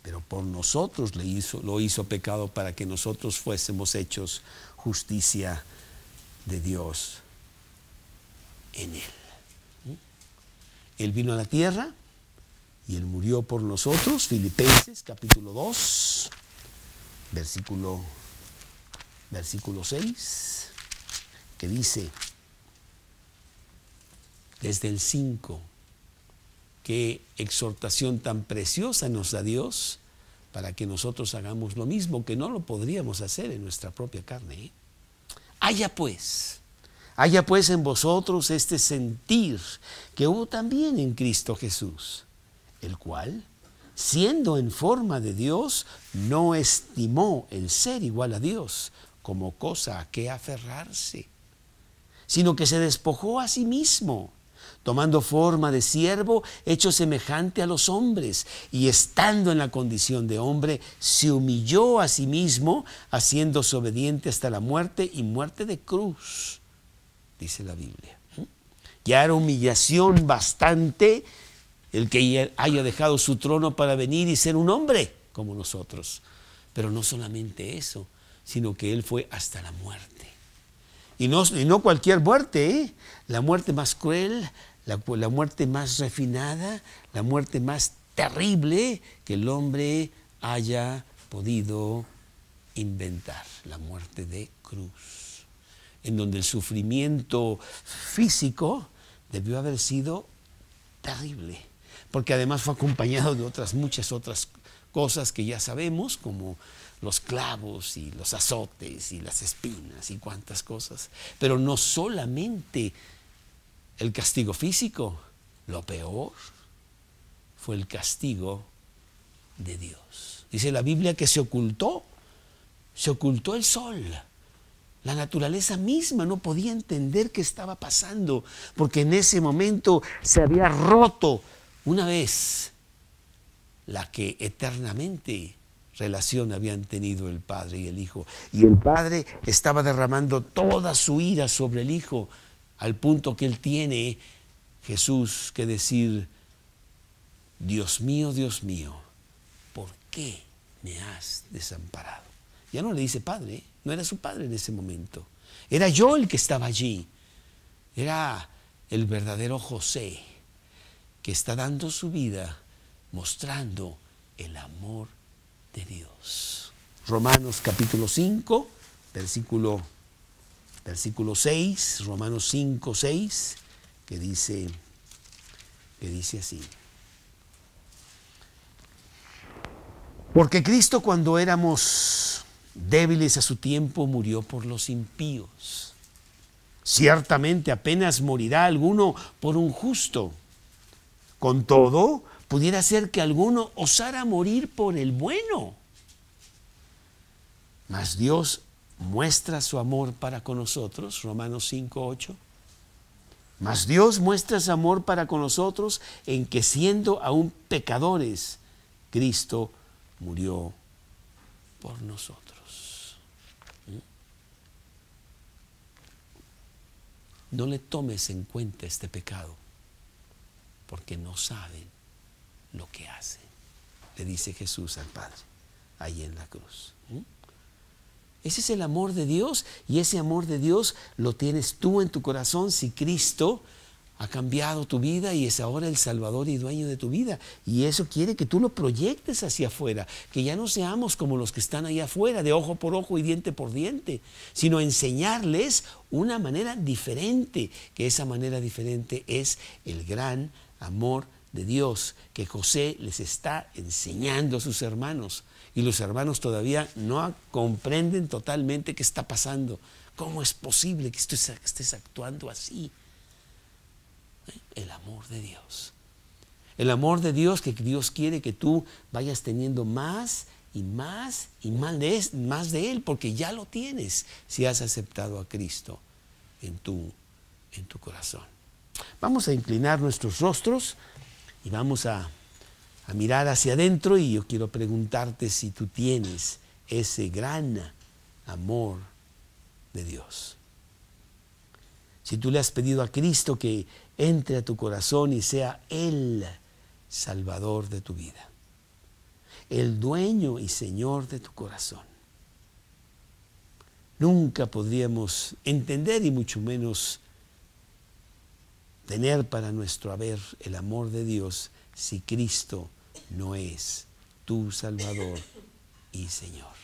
pero por nosotros lo hizo pecado para que nosotros fuésemos hechos justicia de Dios en Él. Él vino a la tierra y Él murió por nosotros. Filipenses capítulo 2, versículo 6, que dice desde el 5, qué exhortación tan preciosa nos da Dios para que nosotros hagamos lo mismo, que no lo podríamos hacer en nuestra propia carne. Haya pues en vosotros este sentir que hubo también en Cristo Jesús, el cual, siendo en forma de Dios, no estimó el ser igual a Dios como cosa a que aferrarse, sino que se despojó a sí mismo, tomando forma de siervo, hecho semejante a los hombres, y estando en la condición de hombre, se humilló a sí mismo, haciéndose obediente hasta la muerte y muerte de cruz, dice la Biblia. Ya era humillación bastante el que haya dejado su trono para venir y ser un hombre como nosotros. Pero no solamente eso, sino que Él fue hasta la muerte. Y no cualquier muerte, la muerte más cruel, la muerte más refinada, la muerte más terrible que el hombre haya podido inventar, la muerte de cruz, en donde el sufrimiento físico debió haber sido terrible, porque además fue acompañado de muchas otras cosas que ya sabemos, como los clavos y los azotes y las espinas y cuantas cosas. Pero no solamente el castigo físico, lo peor fue el castigo de Dios. Dice la Biblia que se ocultó Se ocultó el sol. La naturaleza misma no podía entender qué estaba pasando, porque en ese momento se había roto una vez la que eternamente relación habían tenido el Padre y el Hijo. Y el Padre estaba derramando toda su ira sobre el Hijo, al punto que él tiene, Jesús, que decir: Dios mío, ¿por qué me has desamparado? Ya no le dice Padre, no era su Padre en ese momento. Era yo el que estaba allí. Era el verdadero José, que está dando su vida, mostrando el amor de Dios. Romanos capítulo 5, versículo 6, Romanos 5, 6, que dice así: porque Cristo, cuando éramos débiles a su tiempo, murió por los impíos. Ciertamente apenas morirá alguno por un justo. Con todo, pudiera ser que alguno osara morir por el bueno. Mas Dios muestra su amor para con nosotros, Romanos 5, 8. Mas Dios muestra su amor para con nosotros en que, siendo aún pecadores, Cristo murió por nosotros. No le tomes en cuenta este pecado, porque no saben lo que hacen, le dice Jesús al Padre ahí en la cruz. Ese es el amor de Dios, y ese amor de Dios lo tienes tú en tu corazón si Cristo ha cambiado tu vida y es ahora el Salvador y dueño de tu vida. Y eso quiere que tú lo proyectes hacia afuera, que ya no seamos como los que están allá afuera, de ojo por ojo y diente por diente, sino enseñarles una manera diferente, que esa manera diferente es el gran amor de Dios, que José les está enseñando a sus hermanos. Y los hermanos todavía no comprenden totalmente qué está pasando. ¿Cómo es posible que estés actuando así? El amor de Dios. El amor de Dios, que Dios quiere que tú vayas teniendo más y más y más de Él, porque ya lo tienes si has aceptado a Cristo en tu corazón. Vamos a inclinar nuestros rostros y vamos a mirar hacia adentro, y yo quiero preguntarte si tú tienes ese gran amor de Dios. Si tú le has pedido a Cristo que entre a tu corazón y sea el Salvador de tu vida, el dueño y Señor de tu corazón. Nunca podríamos entender, y mucho menos tener para nuestro haber el amor de Dios, si Cristo no es tu Salvador y Señor.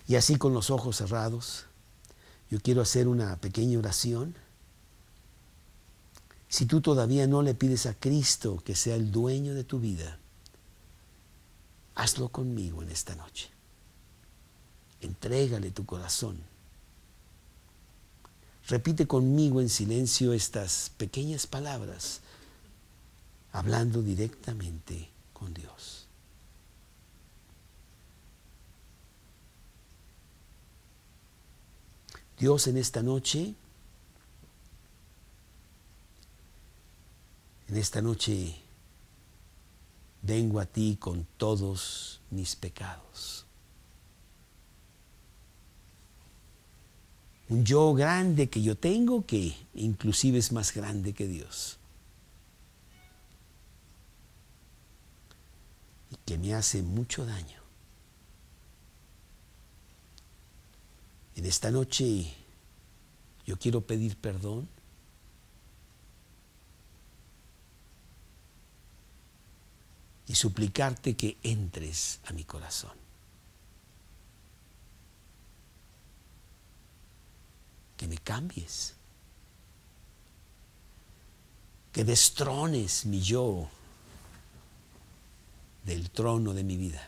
Y así, con los ojos cerrados, yo quiero hacer una pequeña oración. Si tú todavía no le pides a Cristo que sea el dueño de tu vida, hazlo conmigo en esta noche. Entrégale tu corazón. Repite conmigo en silencio estas pequeñas palabras, hablando directamente con Dios. Dios, en esta noche vengo a ti con todos mis pecados. Un yo grande que yo tengo, que inclusive es más grande que Dios, y que me hace mucho daño. En esta noche yo quiero pedir perdón y suplicarte que entres a mi corazón. Que me cambies, que destrones mi yo del trono de mi vida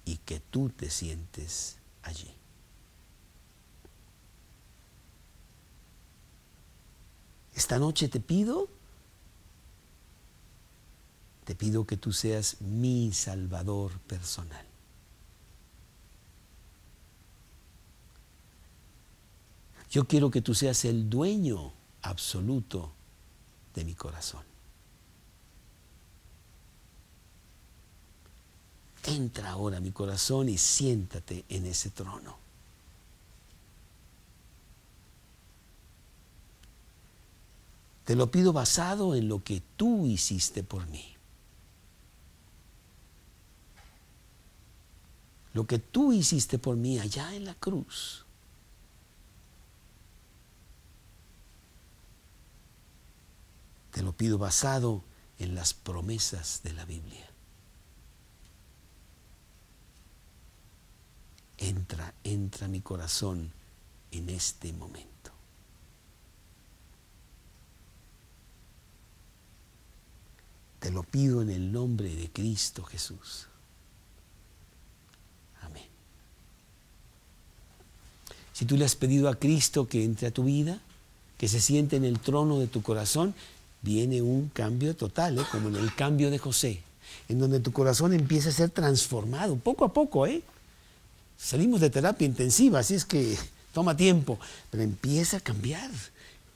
y que tú te sientes allí. Esta noche te pido Te pido que tú seas mi Salvador personal. Yo quiero que tú seas el dueño absoluto de mi corazón. Entra ahora a mi corazón y siéntate en ese trono. Te lo pido basado en lo que tú hiciste por mí. Lo que tú hiciste por mí allá en la cruz. Te lo pido basado en las promesas de la Biblia. Entra a mi corazón en este momento. Te lo pido en el nombre de Cristo Jesús. Amén. Si tú le has pedido a Cristo que entre a tu vida, que se siente en el trono de tu corazón, viene un cambio total, como en el cambio de José, en donde tu corazón empieza a ser transformado, poco a poco, Salimos de terapia intensiva, así es que toma tiempo, pero empieza a cambiar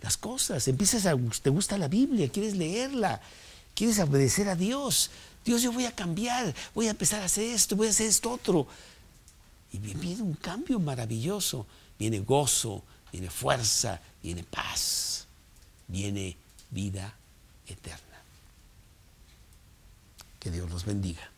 las cosas, te gusta la Biblia, quieres leerla, quieres obedecer a Dios. Dios, yo voy a cambiar, voy a empezar a hacer esto, voy a hacer esto otro. Y viene un cambio maravilloso, viene gozo, viene fuerza, viene paz, viene vida eterna. Que Dios los bendiga.